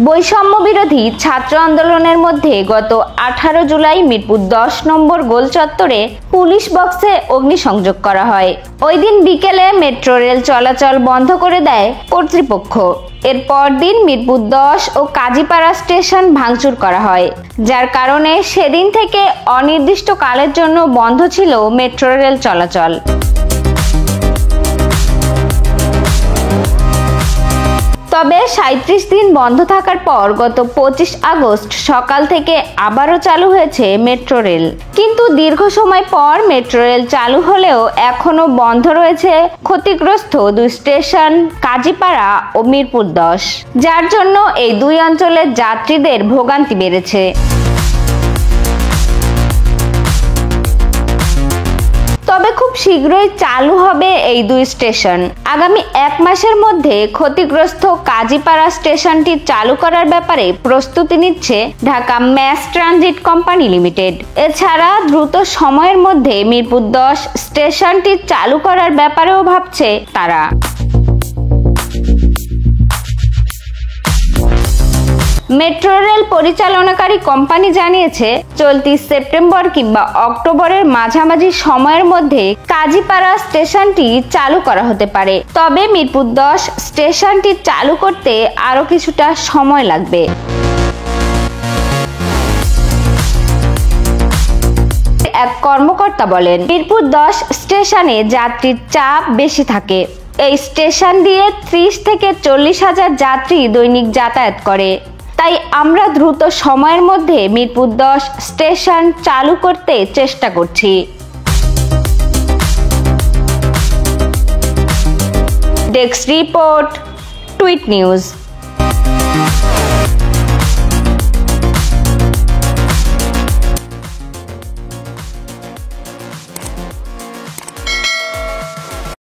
বৈষম্য বিরোধী ছাত্র আন্দোলনের মধ্যে গত 18 জুলাই মিরপুর 10 নম্বর গোল চত্বরে পুলিশ বক্সে অগ্নিসংযোগ করা হয়। ওই দিন বিকেলে মেট্রো রেল চলাচল বন্ধ করে দেয় কর্তৃপক্ষ। এর পরদিন মিরপুর 10 ও কাজীপাড়া স্টেশন ভাঙচুর করা হয়, যার কারণে সেদিন থেকে অনির্দিষ্টকালের জন্য বন্ধ ছিল মেট্রো রেল চলাচল। তবে 37 দিন বন্ধ থাকার পর গত 25 আগস্ট সকাল থেকে আবারও চালু হয়েছে মেট্রো রেল। কিন্তু দীর্ঘ সময় পর মেট্রো রেল চালু হলেও এখনো বন্ধ রয়েছে ক্ষতিগ্রস্ত দুই স্টেশন কাজীপাড়া ও মিরপুর 10, যার জন্য এই দুই অঞ্চলের যাত্রীদের ভোগান্তি বেড়েছে। তবে খুব শীঘ্রই চালু হবে এই দুই স্টেশন। আগামী 1 মাসের মধ্যে ক্ষতিগ্রস্ত কাজীপাড়া স্টেশনটি চালু করার ব্যাপারে প্রস্তুতি নিচ্ছে Dhaka mass transit company limited. এছাড়া দ্রুত সময়ের মধ্যে মিরপুর 10 স্টেশনটি চালু করার ব্যাপারেও ভাবছে তারা। মেট্রো রেল পরিচালনাকারী কোম্পানি জানিয়েছে, চলতি সেপ্টেম্বর কিংবা অক্টোবরের মাঝামাঝি সময়ের মধ্যে কাজীপাড়া স্টেশনটি চালু করা হতে পারে। তবে মিরপুর 10 স্টেশনটি চালু করতে আরো কিছুটা সময় লাগবে। এক কর্মকর্তা বলেন, মিরপুর 10 স্টেশনে যাত্রীর চাপ বেশি থাকে। এই স্টেশন দিয়ে 30 থেকে 40 হাজার যাত্রী দৈনিক যাতায়াত করে। তাই আমরা দ্রুত সময়ের মধ্যে মিরপুর 10 স্টেশন চালু করতে চেষ্টা করছি। Desk report, tweet news.